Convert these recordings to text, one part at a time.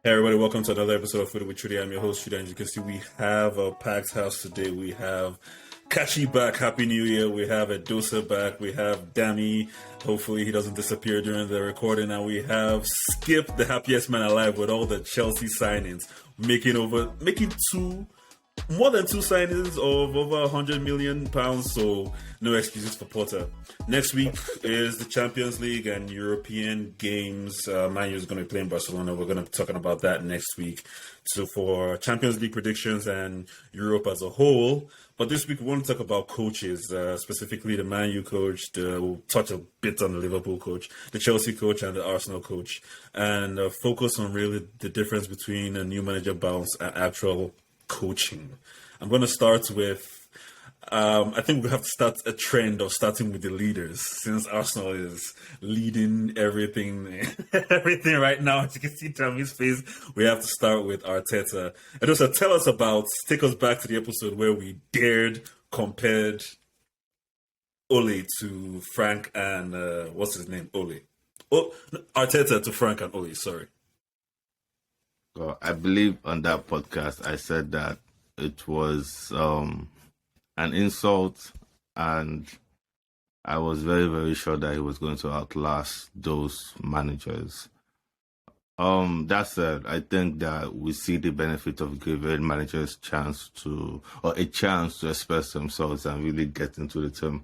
Hey everybody, welcome to another episode of Food with Trudy. I'm your host, Trudy, and as you can see, we have a packed house today. We have Kachi back, Happy New Year. We have Edosa back. We have Danny. Hopefully he doesn't disappear during the recording. And we have Skip, the happiest man alive, with all the Chelsea signings, making more than two signings of over £100 million, so no excuses for Potter. Next week is the Champions League and European games. Man U is going to be playing Barcelona. We're going to be talking about that next week. So for Champions League predictions and Europe as a whole. But this week we want to talk about coaches, specifically the Man U coach. We'll touch a bit on the Liverpool coach, the Chelsea coach, and the Arsenal coach, and focus on really the difference between a new manager bounce and actual coaching. I'm going to start with I think we have to start a trend of starting with the leaders, since Arsenal is leading everything right now. As you can see from his face, we have to start with Arteta. And also take us back to the episode where we compared Ole to Frank and what's his name? Arteta to Frank and Ole, sorry. Well, I believe on that podcast I said that it was an insult, and I was very, very sure that he was going to outlast those managers. That said, I think that we see the benefit of giving managers a chance to express themselves and really get into the team,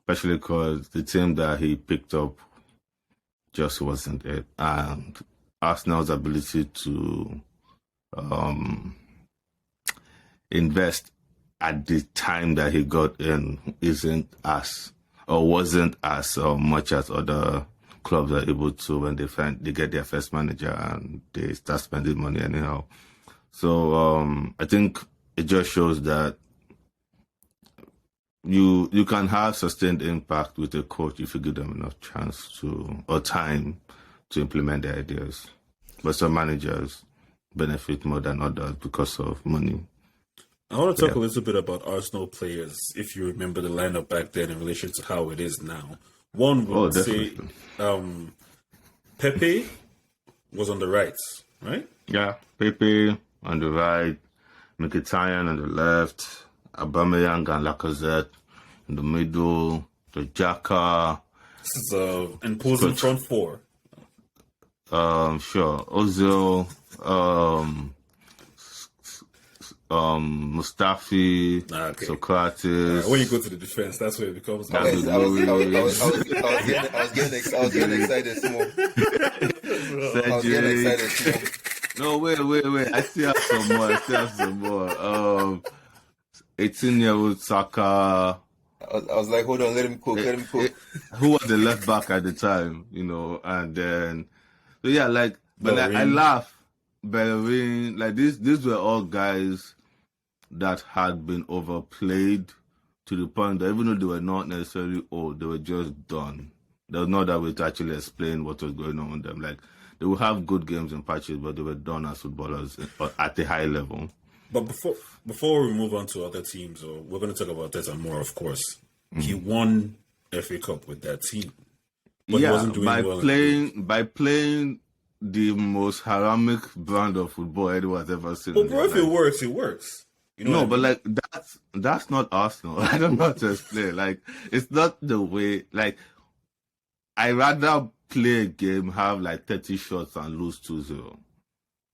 especially because the team that he picked up just wasn't it. And Arsenal's ability to invest at the time that he got in wasn't as much as other clubs are able to when they get their first manager and they start spending money anyhow. So I think it just shows that you can have sustained impact with a coach if you give them enough chance or time to implement their ideas. But some managers benefit more than others because of money. I want to talk a little bit about Arsenal players, if you remember the lineup back then in relation to how it is now. One would say Pepe was on the right, right? Yeah, Pepe on the right, Mkhitaryan on the left, Aubameyang and Lacazette in the middle, the Xhaka. This is an imposing front four. Sure. Ozil, Mustafi, Socrates. When you go to the defense, that's where it becomes. I was getting excited small. No, wait. I still have some more. 18-year-old Saka. I was like, hold on, let him cook. Who was the left back at the time, and then, so yeah, but I laugh. Bellerin, these were all guys that had been overplayed to the point that even though they were not necessarily old, they were just done. There was no other way to actually explain what was going on with them. They would have good games in patches, but they were done as footballers at a high level. But before we move on to other teams, we're going to talk about that more, of course. Mm-hmm. He won FA Cup with that team, but he wasn't doing well. By playing the most haramic brand of football anyone's ever seen. But bro, if it works, it works. But that's not Arsenal. I don't know how to explain. It's not the way. I rather play a game, have 30 shots and lose 2-0,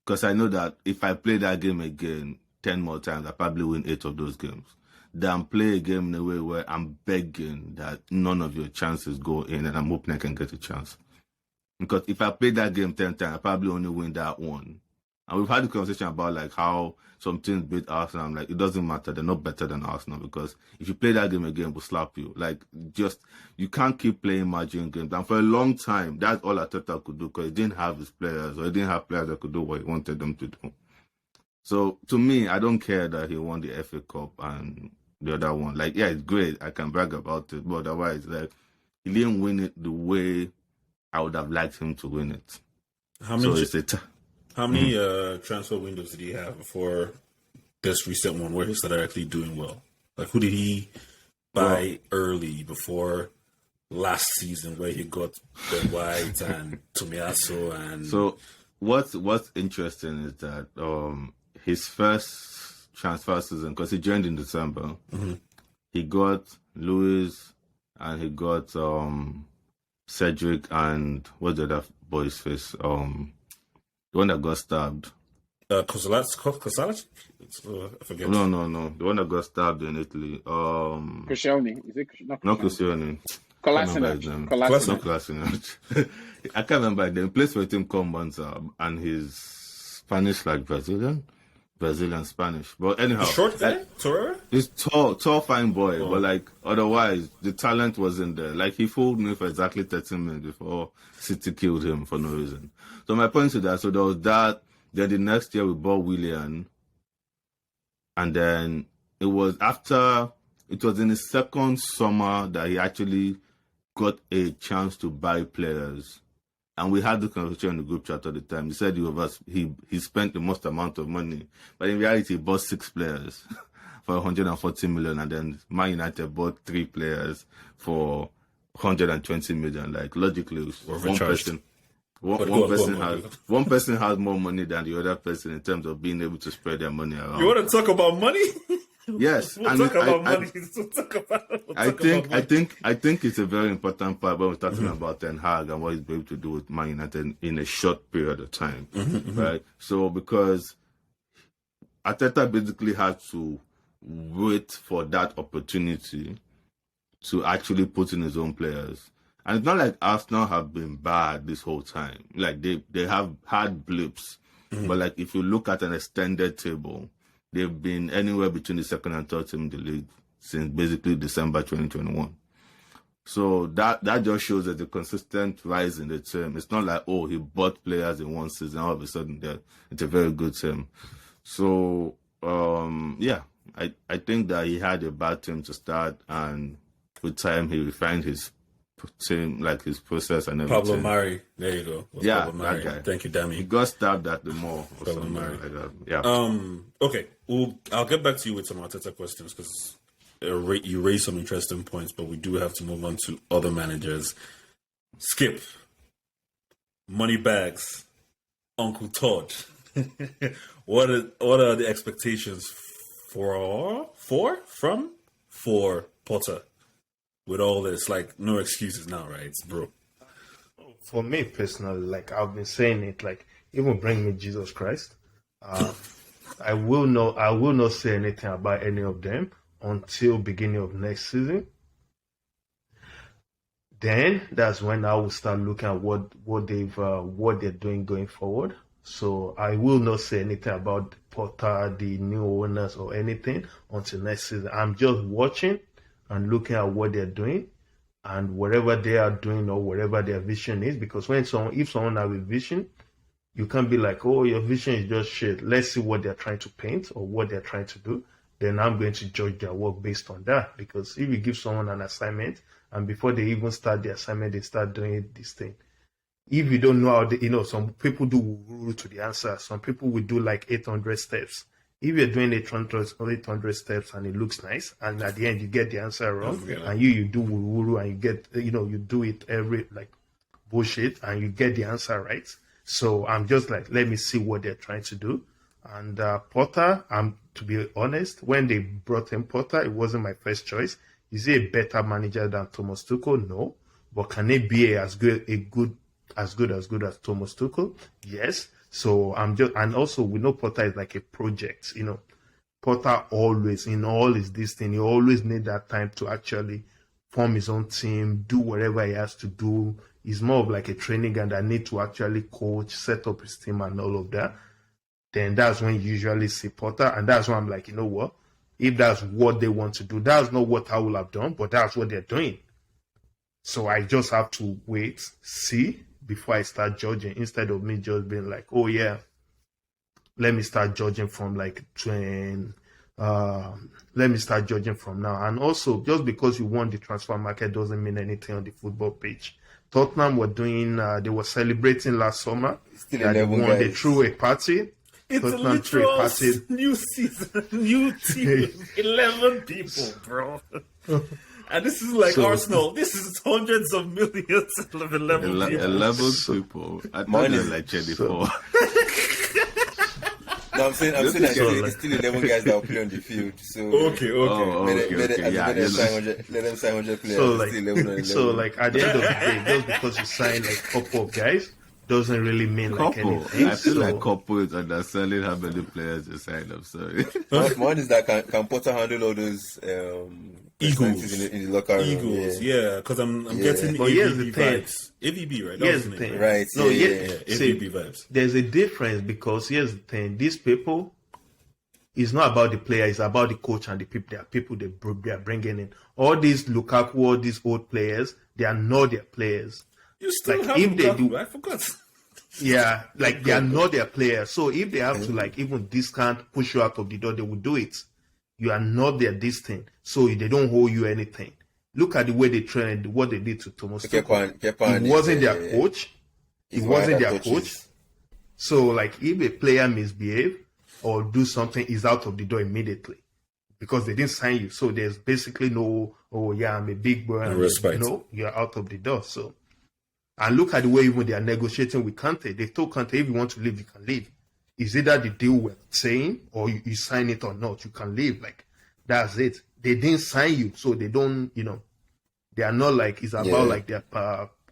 because I know that if I play that game again 10 more times, I probably win 8 of those games. Than play a game in a way where I'm begging that none of your chances go in, and I'm hoping I can get a chance. Because if I play that game 10 times, I probably only win that one. And we've had a conversation about how some teams beat Arsenal. I'm like, it doesn't matter. They're not better than Arsenal, because if you play that game again, we'll slap you. You can't keep playing margin games. And for a long time, that's all Arteta could do, because he didn't have his players, or he didn't have players that could do what he wanted them to do. So to me, I don't care that he won the FA Cup and the other one. It's great. I can brag about it. But otherwise, he didn't win it the way I would have liked him to win it. How many transfer windows did he have before this recent one where he started actually doing well? Who did he buy early before last season where he got Ben White and Tomiyasu and what's interesting is that his first transfer season, because he joined in December, he got Lewis and he got Cedric and what's the other boy's face? The one that got stabbed. Kosalac? I forget. No. The one that got stabbed in Italy. Koscielny. Is it not Koscielny. Kolasinac. Not Kolasinac. I can't remember his name. He plays for a team called Monza, and he's Spanish, like Brazilian Spanish. But anyhow, Short guy? Torreira? he's tall, fine boy. But like otherwise, the talent wasn't there. Like he fooled me for exactly 13 minutes before City killed him for no reason. So my point is that there was that. Then the next year we bought Willian, and then it was in his second summer that he actually got a chance to buy players. And we had the conversation in the group chat at the time. He said he spent the most amount of money, but in reality he bought 6 players for 140 million, and then Man United bought 3 players for 120 million. Like logically, one person has more money than the other person in terms of being able to spread their money around. You want to talk about money? Yes, We'll talk about money. I think it's a very important part when we're talking about Ten Hag and what he's able to do with Man United in a short period of time, right? So because Arteta basically had to wait for that opportunity to actually put in his own players. And it's not like Arsenal have been bad this whole time. Like they have had blips, but like if you look at an extended table, they've been anywhere between the second and third team in the league since basically December 2021. So that just shows that the consistent rise in the team. It's not like, oh, he bought players in one season, all of a sudden it's a very good team. So I think that he had a bad team to start, and with time he refined his team, like his process and everything. Pablo Mari, there you go. Yeah, Pablo Mari. that guy. Thank you, Dami. He got stabbed at the mall or Pablo something Mari. like that. Yeah. Okay, I'll get back to you with some Arteta questions because you raised some interesting points, but we do have to move on to other managers. Skip, Moneybags, Uncle Todd. What are the expectations for Potter with all this? Like, no excuses now, right, bro? For me personally, like I've been saying it, like even bring me Jesus Christ. I will not say anything about any of them until beginning of next season. Then that's when I will start looking at what they're doing going forward. So I will not say anything about Potter, the new owners, or anything until next season. I'm just watching and looking at what they're doing and whatever they are doing or whatever their vision is. Because if someone has a vision, you can't be like, oh, your vision is just shit. Let's see what they're trying to paint or what they're trying to do. Then I'm going to judge their work based on that. Because if you give someone an assignment and before they even start the assignment, they start doing this thing. If you don't know how some people do wuru to the answer. Some people will do like 800 steps. If you're doing 800 steps and it looks nice, and at the end you get the answer wrong, and you do wuru and you get, you do it every like bullshit and you get the answer right. So I'm just like, let me see what they're trying to do. And Potter, to be honest, when they brought in Potter, it wasn't my first choice. Is he a better manager than Thomas Tuchel? No. But can he be as good as Thomas Tuchel? Yes. So and also we know Potter is like a project, Potter always, in all his this thing, he always need that time to actually form his own team, do whatever he has to do. He's more of like a training guy that need to actually coach, set up his team and all of that. Then that's when you usually see Potter. And that's why I'm like, you know what? If that's what they want to do, that's not what I will have done, but that's what they're doing. So I just have to wait, see, before I start judging, instead of me just being like, oh yeah, let me start judging from like let me start judging from now. And also, just because you won the transfer market doesn't mean anything on the football pitch. Tottenham were doing, they were celebrating last summer. Still that 11 they won. They guys. threw a party. It's Tottenham a literal threw a party. new season, new team, 11 people, bro. And this is like So- Arsenal. This is hundreds of millions of 11 people. 11 people. I thought Mine it is- was like 24. No, I'm saying This that is so it's still 11 guys that will play on the field. So Okay. Oh, let okay, okay. Yeah, them sign 100. Let them sign 100 players. So it's like, still 11 on 11. so like at the end of the day, just because you sign like a couple of guys doesn't really mean like Couple. anything. I feel So- like couple is underselling how many players you signed. I'm sorry. One is that can Potter handle all those Eagles. in the locker room? Eagles, yeah, because I'm Yeah. getting But here's the AVB thing. vibes. AVB, right? That Here's was the name, thing. Right. No, yeah, yeah. yeah. Yeah, See, AVB vibes. There's a difference because here's the thing: these people, it's not about the player; it's about the coach and the people. They are people they are bringing in. All these Lukaku, all these old players, they are not their players. You still Like, have if they Lukaku, do- I forgot. Yeah, like they are not their players. So if they have to like even discount, push you out of the door, they will do it. You are not their distant, so they don't owe you anything. Look at the way they trained, what they did to Thomas Tuchel. Kepa He wasn't their coach. He He's wasn't one their of the coach. coaches. So, like, if a player misbehave or do something, he's out of the door immediately because they didn't sign you. So there's basically no, oh yeah, I'm a big boy. And respect. No, you're out of the door. So, and look at the way even they are negotiating with Kante. They told Kante, if you want to leave, you can leave. Is either the deal we're saying or you sign it or not. You can leave. Like, that's it. They didn't sign you, so they don't, they are not like, it's about Yeah. like their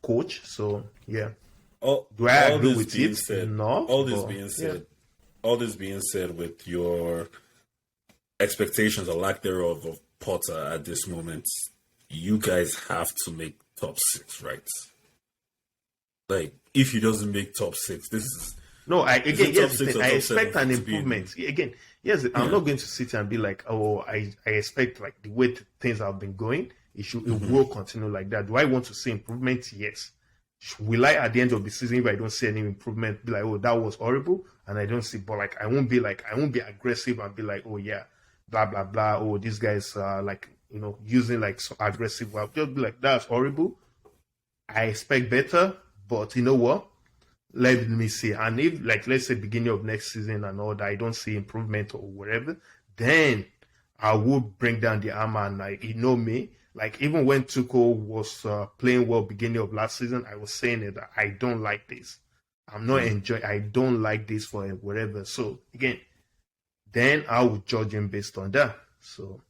coach. So, yeah. All, Do I all agree this with being it? Said, No, All this but, being yeah. said, all this being said, with your expectations or lack thereof of Potter at this moment, you guys have to make top 6, right? Like, if he doesn't make top 6, this is No, it again, top yes, six or I top expect seven an to be in? improvement. Again, yes, I'm not going to sit here and be like, oh, I expect like the way things have been going, it will continue like that. Do I want to see improvement? Yes. Will I at the end of the season, if I don't see any improvement, be like, oh, that was horrible, and I don't see, but like I won't be aggressive and be like, oh yeah, blah blah blah. Oh, these guys are like using like so aggressive. I'll just be like, that's horrible. I expect better, but you know what? Let me see. And if, like, let's say beginning of next season and all that, I don't see improvement or whatever, then I will bring down the armor and like, me, like even when Tuchel was playing well beginning of last season, I was saying it, that I don't like this. I'm not enjoying, I don't like this for whatever. So again, then I will judge him based on that. So.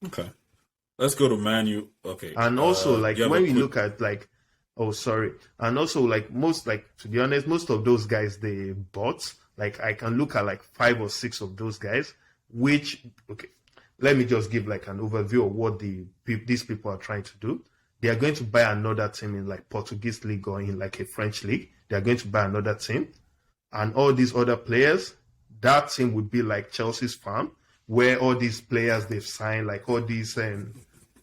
okay. Let's go to Man U. Okay. And also, like, you have when a we quick- look at, like, oh, sorry. And also, like, to be honest, most of those guys, they bought. Like, I can look at, like, 5 or 6 of those guys, which, okay, let me just give, like, an overview of what these people are trying to do. They are going to buy another team in, like, Portuguese league or in, like, a French league. They are going to buy another team. And all these other players, that team would be like Chelsea's farm, where all these players they've signed, like all these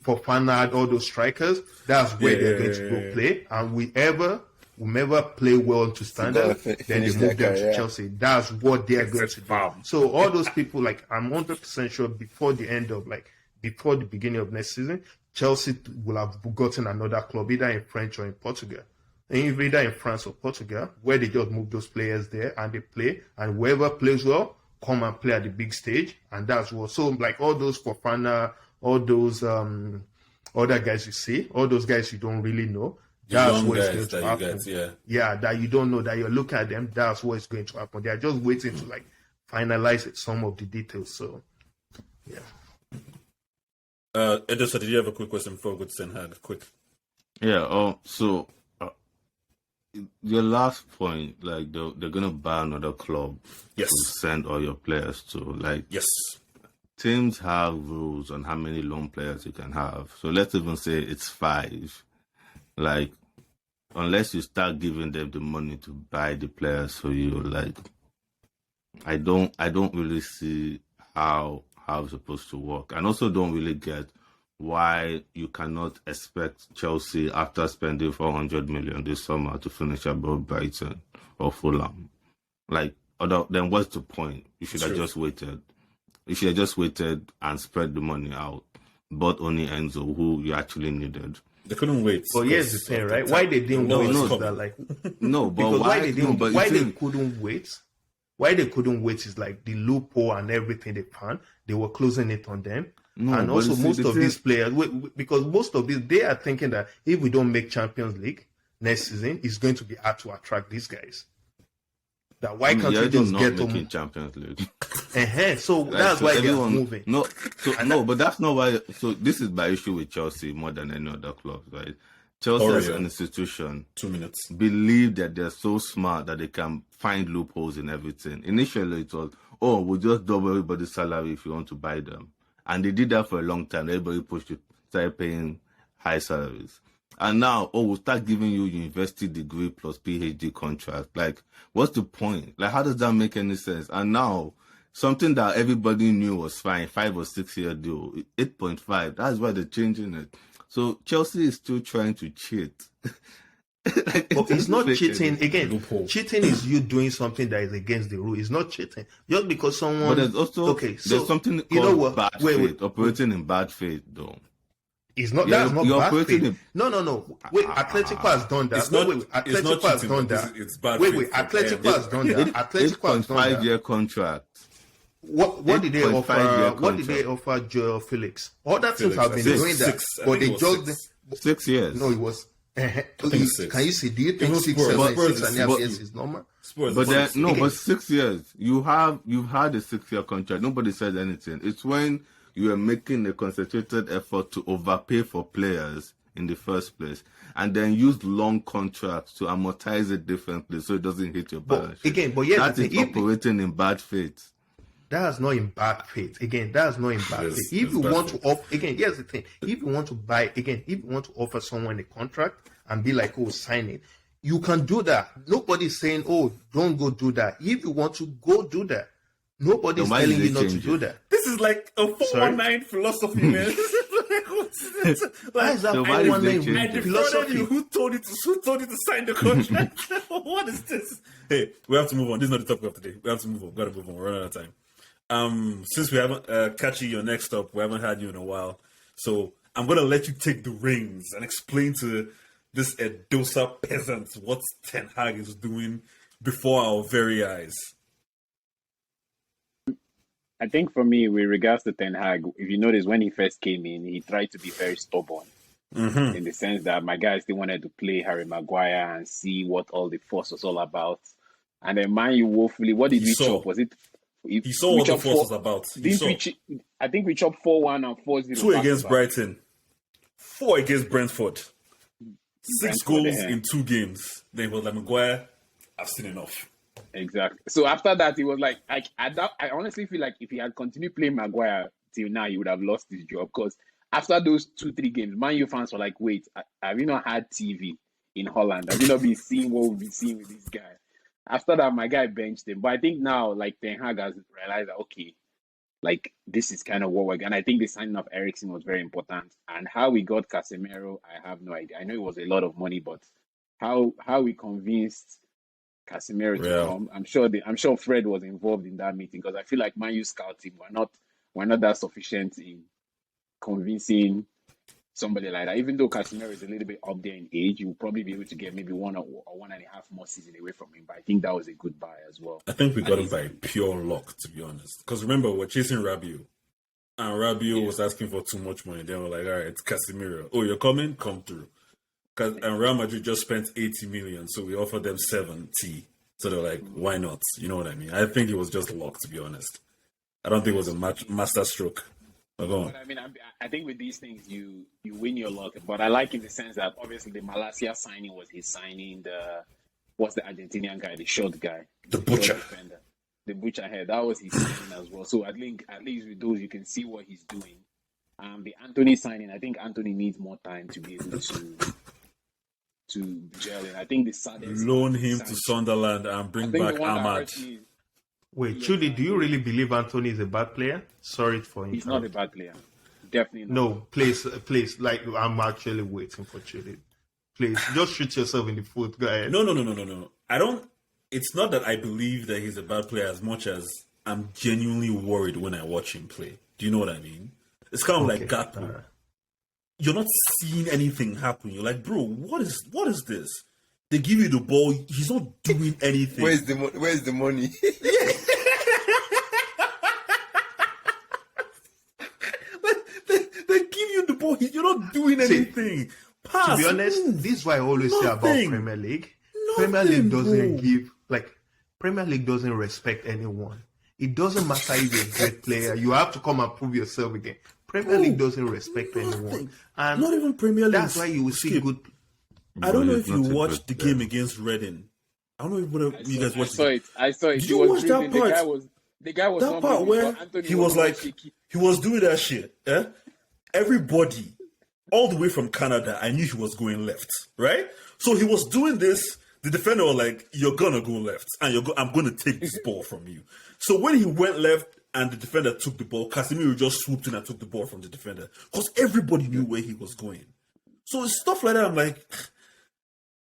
Fofana, all those strikers, that's where they're going to go play. And whomever play well to standard, then they finish move their them to career. Chelsea. That's what they're going to do. farm. So all those people, like I'm 100% sure before the beginning of next season, Chelsea will have gotten another club, either in French or in Portugal. Either in France or Portugal, where they just move those players there and they play, and whoever plays well, come and play at the big stage, and that's what. So like all those Fofana, all those other guys you see, all those guys you don't really know, that's young what is guys going to that you happen. guys, yeah. That you don't know, that you're looking at them, that's what is going to happen. They are just waiting to like finalize some of the details. So yeah. Edessa, did you have a quick question before we go to Ten Hag? Quick. Yeah. So your last point, like they're gonna buy another club Yes. to send all your players to. Like Yes. teams have rules on how many loan players you can have. So let's even say it's 5. Like unless you start giving them the money to buy the players for you, like I don't really see how it's supposed to work. And also don't really get why you cannot expect Chelsea, after spending 400 million this summer, to finish above Brighton or Fulham. Like, then what's the point? You should have just waited. You should have just waited and spread the money out. But only Enzo, who you actually needed. They couldn't wait. But here's the thing, right? Why they didn't No, wait it's is coming. that like No, but because why they didn't, no, but why you they think- couldn't wait? Why they couldn't wait is like the loophole and everything they found. They were closing it on them, No, and but also you see, most the of thing- these players, because most of these, they are thinking that if we don't make Champions League next season, it's going to be hard to attract these guys. That why can't you're we just not get making them? Champions League. So Like, that's so why they're everyone- moving. But that's not why. So this is my issue with Chelsea more than any other club, right? Chelsea as an institution 2 minutes. believe that they're so smart that they can find loopholes in everything. Initially, it was, we'll just double everybody's salary if you want to buy them. And they did that for a long time. Everybody pushed it, started paying high salaries. And now, we'll start giving you university degree plus PhD contract. Like, what's the point? Like, how does that make any sense? And now, something that everybody knew was fine, 5 or 6 year deal, 8.5, that's why they're changing it. So Chelsea is still trying to cheat. But it's not cheating. Again, Loophole. cheating is you doing something that is against the rule. It's not cheating. Just because someone. But there's also there's something called bad faith, operating in bad faith, though. It's not. You're- That's not you're bad operating faith. in- No. Wait, Atletico has done that. It's not- Atletico has cheating, done but that. it's bad Wait, faith for Atletico them. has done that. Atletico has done 8.5 that. year contract. What did they 8.5 year offer? What did they contract. offer Joel Felix? Other teams Felix, have I been think doing that, six. I but think they it was just 6. 6 years. no. It was. think 6. Can you see? Do you think was 6, Spurs. 7, Spurs 6 is and a half six. years is normal? Spurs, But then, no, again- but 6 years. You've had a 6-year contract. Nobody said anything. It's when you are making a concentrated effort to overpay for players in the first place, and then use long contracts to amortize it differently so it doesn't hit your balance sheet. again, but here's that the is thing, if- operating in bad faith. That's not in bad faith. Again, that's not in bad Yes, faith. If it's you bad want faith. to offer, again, here's the thing. If you want to buy, again, if you want to offer someone a contract and be like, sign it, you can do that. Nobody's saying, don't go do that. If you want to go do that, nobody's Then why telling did you they not to change do it? that. This is like a 419 philosophy, man. Why is that So why did one they name change I it? defrauded philosophy? you. Who told you to sign the contract? What is this? Hey, we have to move on. This is not the topic of today. We have to move on. Got to move on. We're running out of time. Since we haven't Kachi, your next up, we haven't had you in a while, so I'm gonna let you take the reins and explain to this Edosa peasant what Ten Hag is doing before our very eyes. I think for me, with regards to Ten Hag, if you notice when he first came in, he tried to be very stubborn in the sense that my guy still wanted to play Harry Maguire and see what all the fuss was all about. And then Man U woefully, what did He we saw. chop? Was it? He saw what the force was about. He saw. I think we chopped 4-1 and 4-0. 2 against Brighton, 4 against Brentford, 6 Brentford, goals yeah. in 2 games. Then he was like, Maguire, I've seen enough. Exactly. So after that, he was like, I honestly feel like if he had continued playing Maguire till now, he would have lost his job. Because after those 2-3 games, Man U fans were like, wait, have you not had TV in Holland? Have you not been seeing what we've been seeing with this guy? After that, my guy benched him. But I think now, like, Ten Hag has realized that, okay, like, this is kind of what we're going. I think the signing of Eriksen was very important. And how we got Casemiro, I have no idea. I know it was a lot of money, but how we convinced Casemiro to come, I'm sure Fred was involved in that meeting, because I feel like Man U scout team were not that sufficient in convincing somebody like that. Even though Casemiro is a little bit up there in age, you'll probably be able to get maybe 1 or 1.5 more season away from him. But I think that was a good buy as well. I think we got him by pure luck, to be honest. Because remember, we're chasing Rabiot. And Rabiot was asking for too much money. They were like, all right, it's Casemiro. Oh, you're coming? Come through. And Real Madrid just spent 80 million, so we offered them 70. So they're like, why not? You know what I mean? I think it was just luck, to be honest. I don't think it was a master stroke. But go on. But I mean, I think with these things, you win your luck. But I like in the sense that obviously the Malacia signing was his signing. What's the Argentinian guy, the short guy, The butcher. defender, the butcher head. That was his signing as well. So I think at least with those, you can see what he's doing. The Anthony signing, I think Anthony needs more time to be able to gel in. I think the saddest Loan him to Sunderland and bring back Ahmad. Wait, truly, do you really believe Anthony is a bad player? Sorry for him. He's not a bad player. Definitely not. No, please, like, I'm actually waiting for Chile. Please, just shoot yourself in the foot, go ahead. No. I don't. It's not that I believe that he's a bad player as much as I'm genuinely worried when I watch him play. Do you know what I mean? It's kind of like Gatpo. You're not seeing anything happen. You're like, bro, what is this? They give you the ball. He's not doing anything. Where's the money? not doing See, anything. Pass. To be honest, move. this is why I always say about Nothing. Premier League. Nothing, Premier League doesn't bro. give Premier League doesn't respect anyone. It doesn't matter if you're a great player. You have to come and prove yourself again. Premier League doesn't respect anyone. Nothing. And Not even Premier League. that's why you will see Skip. good. I don't know But if he's you not a watched the good game player. against Reading. I don't know if you guys I watched saw it. I saw it. Did He you was watch that dribbling. part? The guy was That not part moving, where but Anthony he was like, shaky. he was doing that shit. Eh? Everybody, all the way from Canada, I knew he was going left, right? So he was doing this. The defender was like, "You're gonna go left, and I'm gonna take this ball from you." So when he went left and the defender took the ball, Casemiro just swooped in and took the ball from the defender because everybody knew where he was going. So it's stuff like that. I'm like,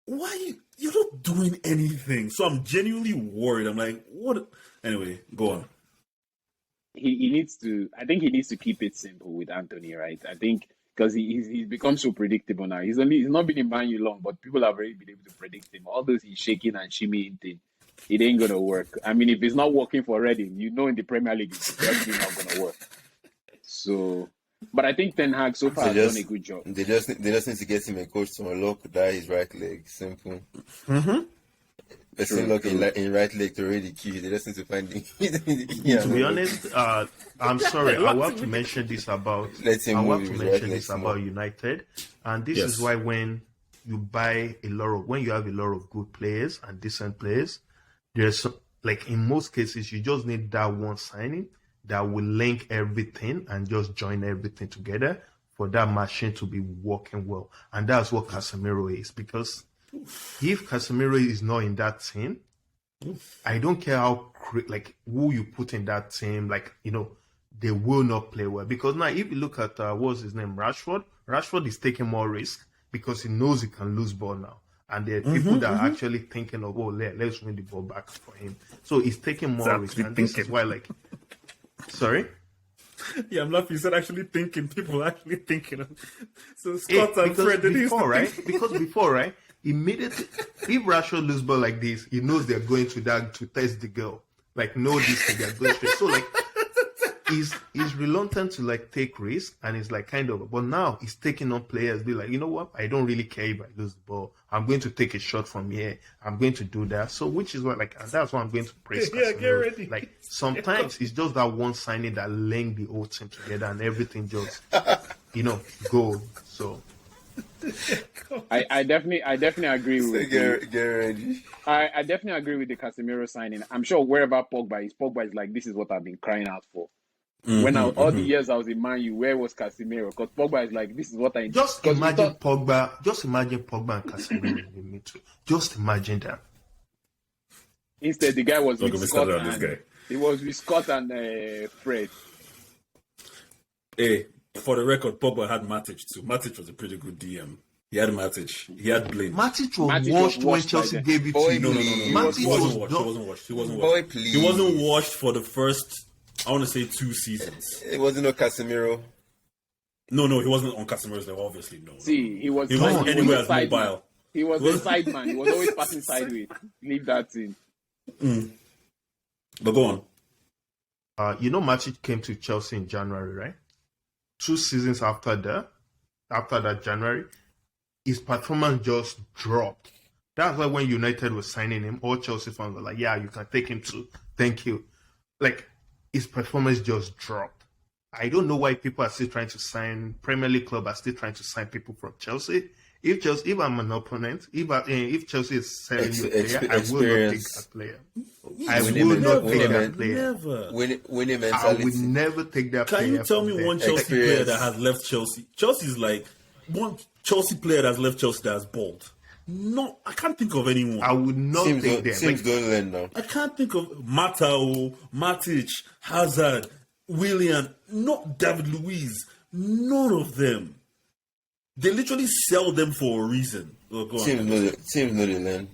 why you're not doing anything? So I'm genuinely worried. I'm like, what? Anyway, go on. He needs to. I think he needs to keep it simple with Anthony, right? I think because he's become so predictable now. He's not been in Man U long, but people have already been able to predict him. All those he's shaking and shimmying thing, it ain't gonna work. I mean, if it's not working for Reading, you know, in the Premier League, it's definitely not gonna work. So, but I think Ten Hag so far has done a good job. They just need to get him a coach to unlock that his right leg. Simple. Person lock in right leg to already key. They just need to find him. To be honest, I'm sorry. I have to mention this about. Let him I move have to his mention right this leg about more. United, and this Yes. is why when you buy when you have a lot of good players and decent players, there's like in most cases you just need that one signing that will link everything and just join everything together for that machine to be working well, and that's what Casemiro is. Because if Casemiro is not in that team, I don't care how who you put in that team, they will not play well. Because now, if you look at what's his name, Rashford is taking more risk because he knows he can lose ball now, and there are people that are actually thinking of, let's win the ball back for him. So he's taking more risk, and this is why, sorry. Yeah, I'm laughing. You said actually thinking. People actually thinking. So Scott and Fred, Because before, right? Immediately, if Rashford lose ball like this, he knows they're going to test the girl. No, this thing, they're going straight. So he's reluctant to take risks, and it's but now he's taking on players. Be like, you know what? I don't really care if I lose the ball. I'm going to take a shot from here. I'm going to do that. So which is what and that's why I'm going to praise. Yeah, get Casemiro. ready. Sometimes it's just that one signing that link the whole team together, and everything just go. So. I definitely agree with you. Get ready. I definitely agree with the Casemiro signing. I'm sure wherever Pogba is like, this is what I've been crying out for. When all the years I was in Man U, where was Casemiro? Because Pogba is like, this is what I just imagine Pogba. Just imagine Pogba and Casemiro in the middle. Just imagine that. Instead, the guy was with Scott on this and guy. he was with Scott and Fred. Hey, for the record, Pogba had Matic too. Matic was a pretty good DM. He had Matic. He had Blaine. Matic was Matic washed was when washed Chelsea by gave it Boy, to you. no. Matic He wasn't washed. He wasn't washed. He wasn't Boy, washed. please. He wasn't washed for the first, I want to say, 2 seasons. It wasn't no Casemiro. No, he wasn't on Casemiro's level. Obviously, no. See, he was He wasn't anywhere as side man. mobile. He was a side man. He was always passing sideways. Leave that in. But go on. Matic came to Chelsea in January, right? 2 seasons after that January, his performance just dropped. That's why when United was signing him, all Chelsea fans were like, yeah, you can take him too. Thank you. His performance just dropped. I don't know why people are still trying to sign, Premier League club are still trying to sign people from Chelsea. If I'm an opponent, if Chelsea is selling you a player, I will not take that player. I will not take that player. Never. Winning I mentality. would never take that player. Can you tell from me them. one Chelsea player Experience. that has left Chelsea? Chelsea's like one Chelsea player that's left Chelsea that has balled. No, I can't think of anyone. I would not take them. Seems don't learn now. I can't think of Matao, Matic, Hazard, Willian, not David Luiz. None of them. They literally sell them for a reason. Oh, go on. Teams know they learn.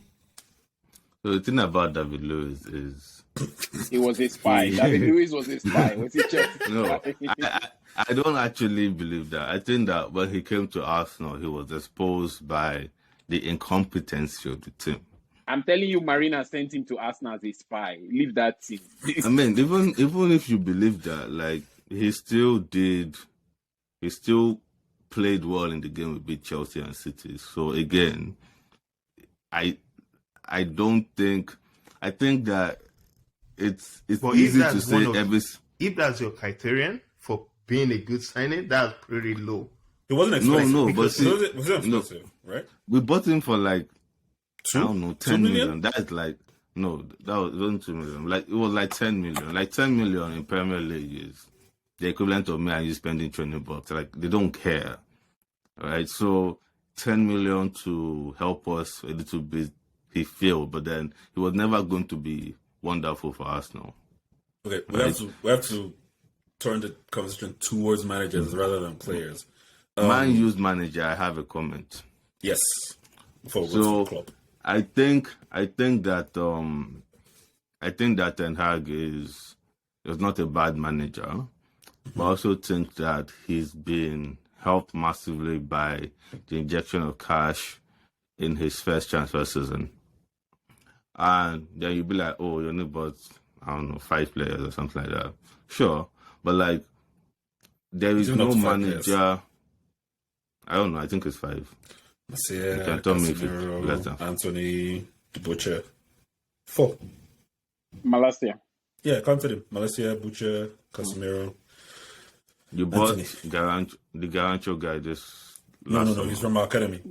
So the thing about David Luiz is He was a spy. David Luiz was a spy. Was he Chelsea? no, I don't actually believe that. I think that when he came to Arsenal, he was exposed by the incompetency of the team. I'm telling you, Marina sent him to Arsenal as a spy. Leave that team. I mean, even if you believe that, he still played well in the game we beat Chelsea and City. So again, I think that it's But easy to say if that's your criterion for being a good signing, that's pretty low. It wasn't expensive. No, but because see, it wasn't expensive, right? we bought him for like I don't know, 10 2 million? million. That's like no, that wasn't 2 million. Like it was like 10 million. Like 10 million in Premier League is the equivalent of me and you spending 20 bucks. Like they don't care. Right? So 10 million to help us a little bit, he failed, but then he was never going to be wonderful for Arsenal. Okay, we have to turn the conversation towards managers rather than players. Man used manager, I have a comment. Yes. Before we go So to Klopp. I think that Ten Hag is not a bad manager, but I also think that he's been helped massively by the injection of cash in his first transfer season. And then you'll be like, oh, you only bought, I don't know, 5 players or something like that. Sure. But like there is no manager players. I don't know, I think it's 5. Marcia, you can tell me if it's Casemiro, less than Anthony, the Butcher. 4. Malacia. Yeah, counted him. Malacia, Butcher, Casemiro. You bought the Garancho guy this No, summer. he's from our academy.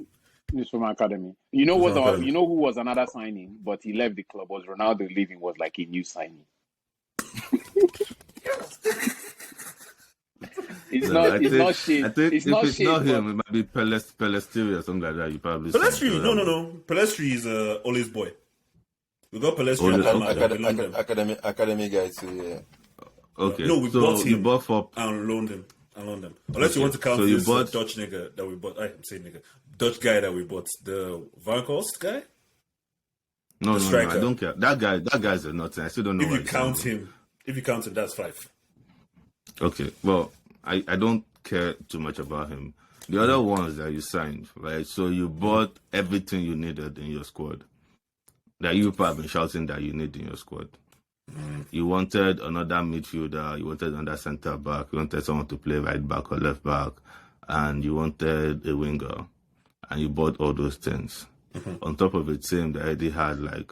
He's from our academy. You know who was another signing, but he left the club, was Ronaldo leaving was like a new signing. It's not shit. I think it's if not it's shit, not him, but it might be Pelestri or something like that. You probably Pelestri, no. Pelestri is Ole's boy. We got Pelestri and Academy guy too, yeah. Okay. No, we so bought him you bought for and loaned him. Unless you want to count so you this bought- Dutch nigga that we bought. I'm saying nigga. Dutch guy that we bought. The Van Kost guy? no, striker. I don't care. That guy's a nothing. I still don't know. If what you he's count doing. him, that's 5. Okay. Well, I don't care too much about him. The other ones that you signed, right? So you bought everything you needed in your squad. That you probably have been shouting that you need in your squad. You wanted another midfielder, you wanted another centre back, you wanted someone to play right back or left back, and you wanted a winger, and you bought all those things. On top of a team that already had like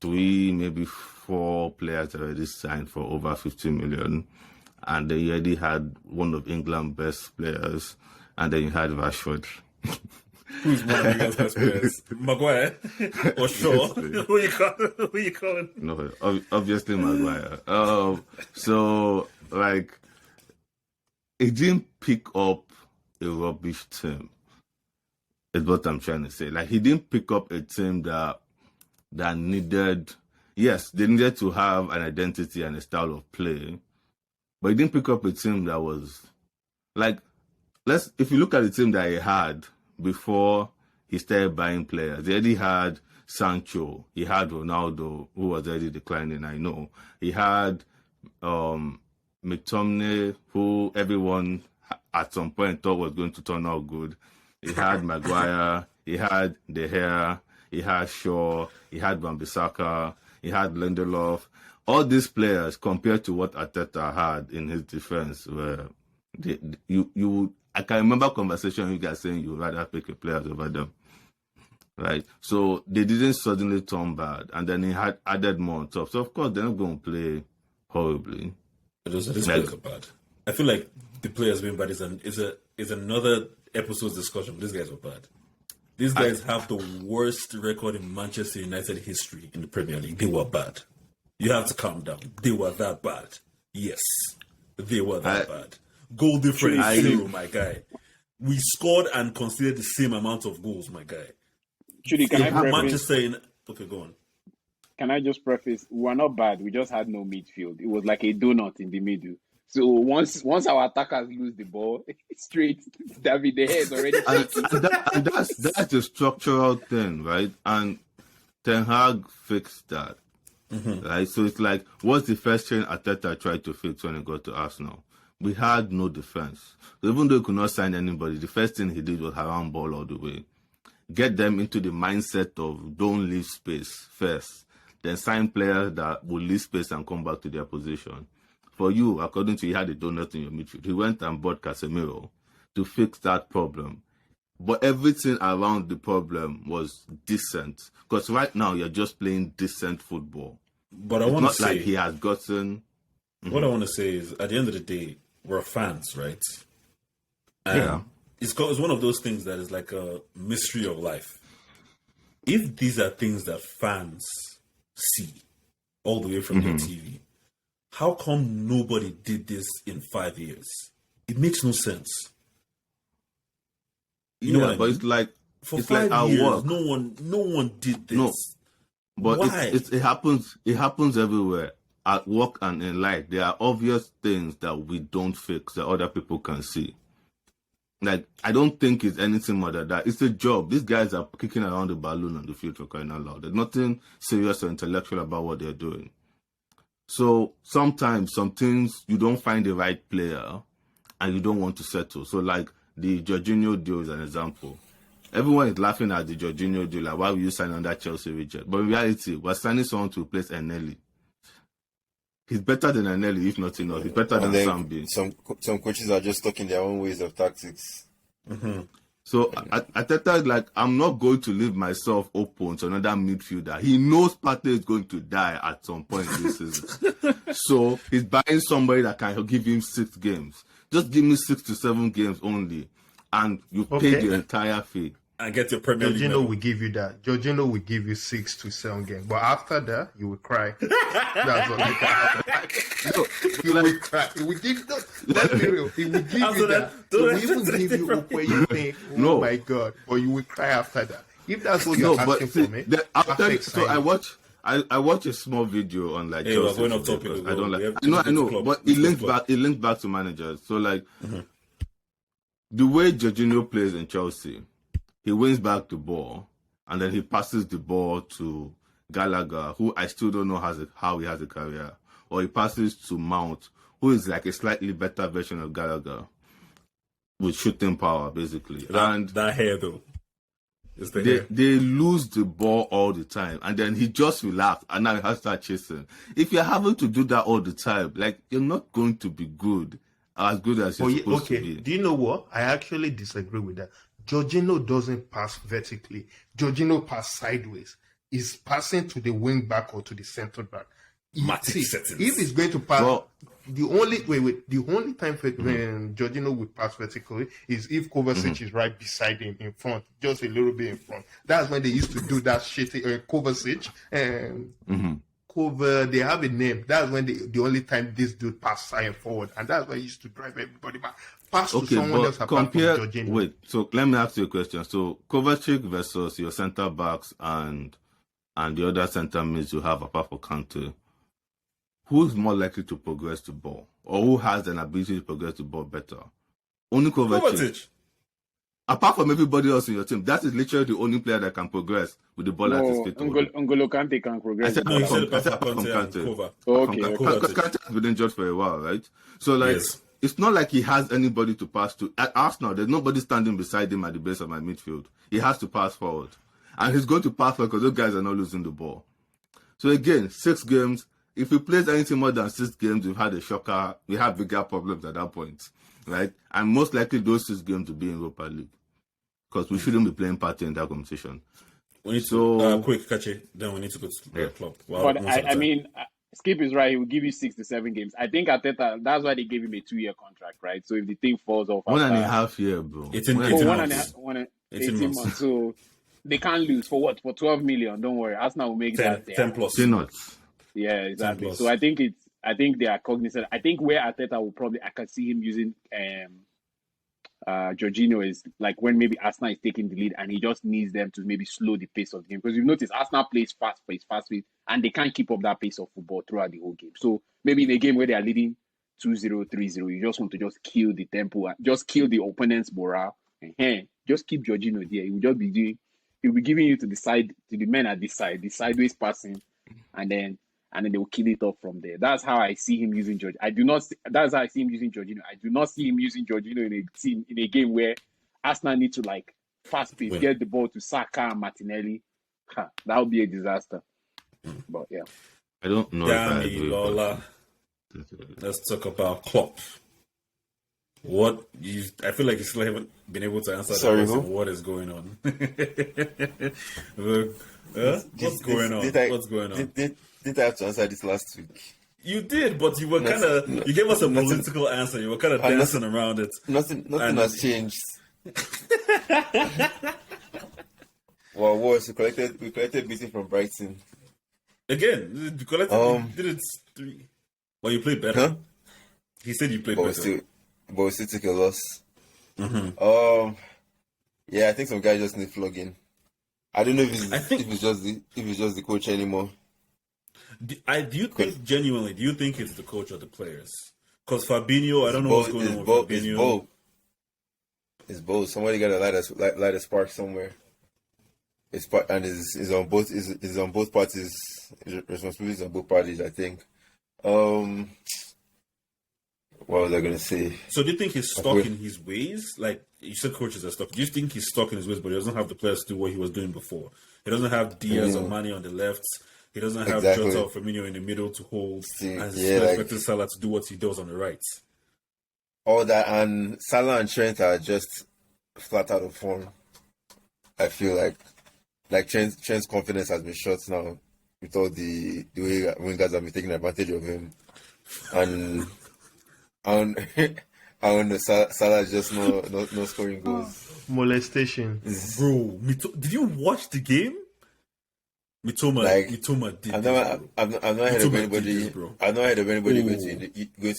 3, maybe 4 players already signed for over 50 million, and then you already had one of England's best players, and then you had Rashford. Who's one of England's best players? Maguire or Shaw? Who you calling? No, obviously Maguire. So like, it didn't pick up a rubbish team. Is what I'm trying to say. Like, he didn't pick up a team that needed. Yes, they needed to have an identity and a style of play, but he didn't pick up a team that was like. If you look at the team that he had before he started buying players, he already had Sancho, he had Ronaldo, who was already declining, I know. He had McTominay, who everyone at some point thought was going to turn out good. He had Maguire, he had De Gea, he had Shaw, he had Wan-Bissaka, he had Lindelof. All these players, compared to what Arteta had in his defense, were I can remember conversation you guys saying you'd rather pick a players over them, right? So they didn't suddenly turn bad, and then he had added more on top. So of course they're not going to play horribly. These players are bad. I feel like the players being bad is another episode's discussion. These guys were bad. These guys have the worst record in Manchester United history in the Premier League. They were bad. You have to calm down. They were that bad. Yes, they were that bad. Goal difference 0, my guy. We scored and conceded the same amount of goals, my guy. Trudy, can I preface? Manchester okay, go on. Can I just preface? We were not bad. We just had no midfield. It was like a donut in the middle. So once our attackers lose the ball, straight, David De Gea is already and that's a structural thing, right? And Ten Hag fixed that, right? So it's like, what's the first thing Arteta tried to fix when he got to Arsenal? We had no defense. So even though he could not sign anybody, the first thing he did was around ball all the way. Get them into the mindset of don't leave space first, then sign players that will leave space and come back to their position. For you, according to you, had a donut in your midfield. He went and bought Casemiro to fix that problem. But everything around the problem was decent. Because right now you're just playing decent football. But I It's want to not say, like he has gotten. what I want to say is, at the end of the day, we're fans, right? And Yeah. it's one of those things that is like a mystery of life. If these are things that fans see all the way from their TV, how come nobody did this in 5 years? It makes no sense. You know what I but mean? it's like For it's 5 like our years, work. no one did this. No. But Why? it happens. It happens everywhere at work and in life. There are obvious things that we don't fix that other people can see. Like, I don't think it's anything more than that. It's a job. These guys are kicking around the balloon on the field for crying out loud. There's nothing serious or intellectual about what they're doing. So sometimes some things you don't find the right player and you don't want to settle. So like the Jorginho deal is an example. Everyone is laughing at the Jorginho deal, like why will you sign under Chelsea, Richard? But in reality, we're signing someone to replace Eneli. He's better than Eneli, if not enough. He's better than And then Sambi. some coaches are just stuck in their own ways of tactics. So Arteta is like, I'm not going to leave myself open to another midfielder. He knows Partey is going to die at some point this season. So he's buying somebody that can give him 6 games. Just give me 6 to 7 games only, and you pay Okay. the entire fee. And get your Premier League Jorginho medal. will give you that. Jorginho will give you 6 to 7 games, but after that, you will cry. That's what you got. No, you will cry. It will give. No, let's be real. It will give After you that, that. It will don't even expect give it you from hope where you think, oh No. my god, but you will cry after that. If that's what No, you're but asking see, for me, after perfect so signing. I watched a small video on like Hey, we're Chelsea going off today topic. because I don't We have like. to I go to know, club. but Let's it go linked to club. back. It linked back to managers. So like the way Jorginho plays in Chelsea, he wins back the ball and then he passes the ball to Gallagher, who I still don't know how he has a career, or he passes to Mount, who is like a slightly better version of Gallagher with shooting power, basically. And That hair, though. It's the they hair. lose the ball all the time, and then he just relaxed, and now he has to start chasing. If you're having to do that all the time, like, you're not going to be good as you're supposed to be. Do you know what? I actually disagree with that. Jorginho doesn't pass vertically. Jorginho pass sideways. He's passing to the wing back or to the center back. Matic settings. If he's going to pass, Well- the only time when Jorginho will pass vertically is if Kovacic is right beside him in front, just a little bit in front. That's when they used to do that shit. Kovacic and Cover, they have a name. That's when the only time this dude pass side forward, and that's why he used to drive everybody back. Pass to Okay, someone else but apart from compare. Jorginho. Wait, so let me ask you a question. So Kovacic versus your centre backs and the other centre mids you have apart from Kante, who's more likely to progress the ball, or who has an ability to progress the ball better? Only Kovacic. Kovacic. Apart from everybody else in your team, that is literally the only player that can progress with the ball at his No, feet. N'Golo Kante can I progress. said No, he said apart from Conte and Kante. Kova. Okay, Because Kovacic. Kante has been injured for a while, right? So, like, Yes. it's not like he has anybody to pass to. At Arsenal, there's nobody standing beside him at the base of my midfield. He has to pass forward. And he's going to pass forward because those guys are not losing the ball. So, again, 6 games. If he plays anything more than 6 games, we've had a shocker. We have bigger problems at that point, right? And most likely those 6 games will be in Europa League. Because we shouldn't be playing party in that competition. We need So- to quick catch it. Then we need to go to the club. Well, But most of the I time. mean, Skip is right. He will give you 6 to 7 games. I think Arteta, that's why they gave him a 2-year contract, right? So if the thing falls off, 1.5 years, bro. 18 One Oh, and a months. half one and a years. half, one and 18 18 months. months. So they can't lose for what? For 12 million. Don't worry. Arsenal will make 10, that. 10 plus. Peanuts. Yeah, exactly. plus. So I think they are cognizant. I think where Arteta will probably, I can see him using Jorginho is like when maybe Arsenal is taking the lead and he just needs them to maybe slow the pace of the game. Because you've noticed Arsenal plays fast pace, and they can't keep up that pace of football throughout the whole game. So maybe in a game where they are leading 2-0, 3-0, you just want to just kill the tempo, and just kill the opponent's morale. And just keep Jorginho there. He will just be doing, he'll be giving you to the side, to the men at this side, the sideways passing, and then they will kill it off from there. That's how I see him using Jorginho. That's how I see him using Jorginho. I do not see him using Jorginho in a game where Arsenal need to like fast pace, get the ball to Saka and Martinelli. That would be a disaster. But yeah. I don't know if I Damn agree. Lola. Let's talk about Klopp. What I feel like you still haven't been able to answer Sorry, that question. who? What is going on? What's going on? What's going on? Didn't I have to answer this last week? You did, but you were Nothing- kind of no- you gave us a nothing- political answer. You were kind of nothing- dancing around it. Nothing And- has changed. Well, worse, we collected beating from Brighton. Again, you collected, did it 3. Well, you played better. Huh? He said you played But better. we still took a loss. Mm-hmm. Yeah, I think some guys just need flogging. I don't know if I think- it's just the coach anymore. Do you think genuinely? Do you think it's the coach or the players? Because Fabinho, I don't know what's going on with Fabinho. It's both. Somebody got to light a spark somewhere. It's on both parties. Responsibilities on both parties, I think. What was I gonna say? So do you think he's stuck in his ways? Like you said, coaches are stuck. Do you think he's stuck in his ways, but he doesn't have the players to do what he was doing before? He doesn't have Diaz or Mane on the left. He doesn't have Exactly. Jota or Firmino in the middle to hold, and he's yeah, expecting Salah to do what he does on the right. All that, and Salah and Trent are just flat out of form. I feel like Trent's confidence has been shot now with all the way wingers have been taking advantage of him, and Salah just no scoring goals. Molestation. Bro, did you watch the game? Mitoma did. I've not heard of Mitoma anybody. did this, bro. I've not heard of anybody Oh. going to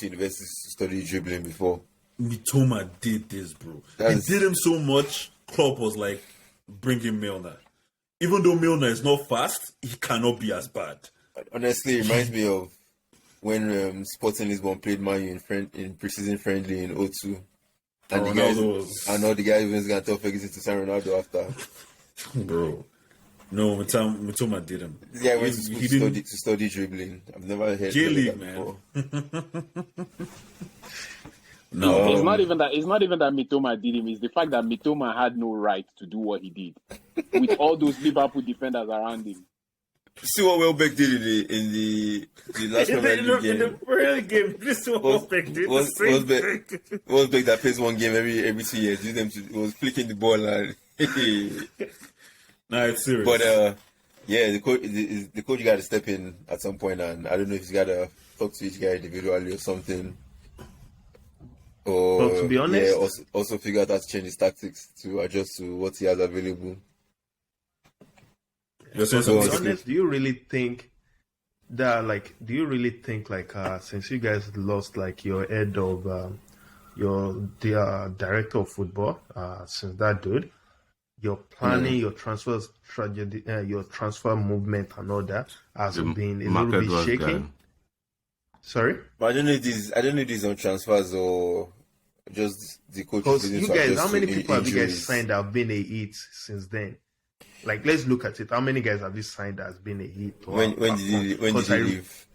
university to study dribbling before. Mitoma did this, bro. That's- He did him so much. Klopp was like, "Bring in Milner." Even though Milner is not fast, he cannot be as bad. Honestly, it reminds me of when Sporting Lisbon played Man U in preseason friendly in 02. And all the guys even got tough Ferguson to sign Ronaldo after. Bro. No, Mitoma did him. This guy went to school didn't. to study dribbling. I've never heard J-League, of that man. before. No, It's not even that. It's not even that Mitoma did him. It's the fact that Mitoma had no right to do what he did with all those Liverpool defenders around him. See what Welbeck did in the last Premier League in the game. Premier League, this is what Welbeck did. The same thing. Welbeck that plays one game every 2 years. Use them was flicking the ball and. Nah, it's serious. But yeah, the coach got to step in at some point, and I don't know if he's got to talk to each guy individually or something. Or Well, to be honest, yeah, also figure out how to change his tactics to adjust to what he has available. You're saying to be something? honest, do you really think that since you guys lost like your head of the director of football, since that dude, your planning, your transfer strategy, your transfer movement and all that has been a little bit shaky. Sorry? But I don't know if this on transfers or just the coach. Because you guys, how many people have you guys signed that have been a hit since then? Like, let's look at it. How many guys have you signed that has been a hit? When did he leave?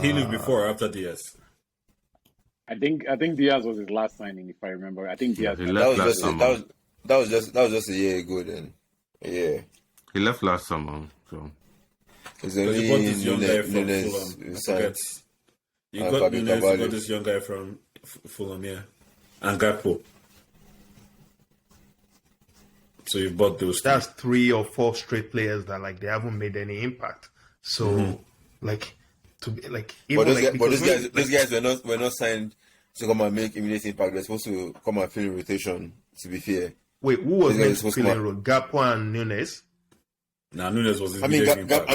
He lived before or after Diaz? I think Diaz was his last signing, if I remember. I think Diaz. He left last summer. That was just a year ago then. Yeah. He left last summer, so. It's Because only you got this young guy from Nunes Fulham. I signed. forget. You got Fabio Nunes, you Carvalho. got this young guy from Fulham, yeah. And Gakpo. So you bought those two. That's 3 or 4 straight players that like they haven't made any impact. So like to be like even But like those guys were not signed to come and make immediate impact. They're supposed to come and fill in rotation. To be fair, wait, who was those guys meant to supposed fill to in role? Gakpo and Nunes. Nah, Nunes was his I mean, biggest impact.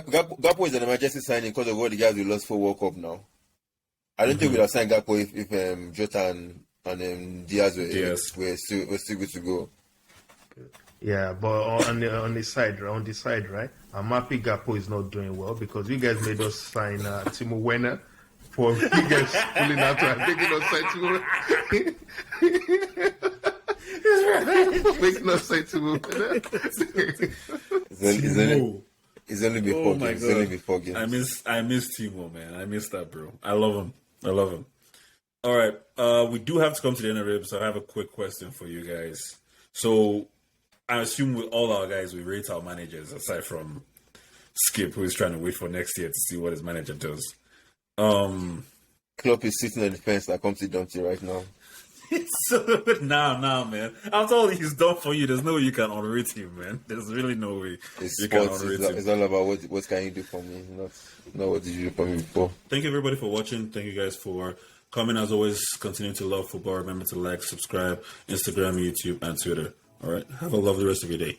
Gakpo is an emergency signing because of what the guys we lost for World Cup now. I don't think we'd have signed Gakpo if Jota and Diaz were still good to go. Yeah, but on the side, right? I'm happy Gakpo is not doing well because you guys made us sign Timo Werner for you guys pulling out and taking us sign Timo. Making us sign Timo Werner. It's only before Oh my games. God. It's only before games. I miss Timo, man. I miss that, bro. I love him. All right. We do have to come to the end of it, so I have a quick question for you guys. So I assume with all our guys, we rate our managers aside from Skip, who is trying to wait for next year to see what his manager does. Klopp is sitting on the fence like Humpty Dumpty right now. Nah, man. I'm telling you, he's done for you. There's no way you can underrate him, man. There's really no way It's you can sports. underrate him. It's all about what can you do for me, not what did you do for me before. Thank you, everybody, for watching. Thank you guys for coming. As always, continue to love football. Remember to like, subscribe, Instagram, YouTube, and Twitter. All right. Have a lovely rest of your day.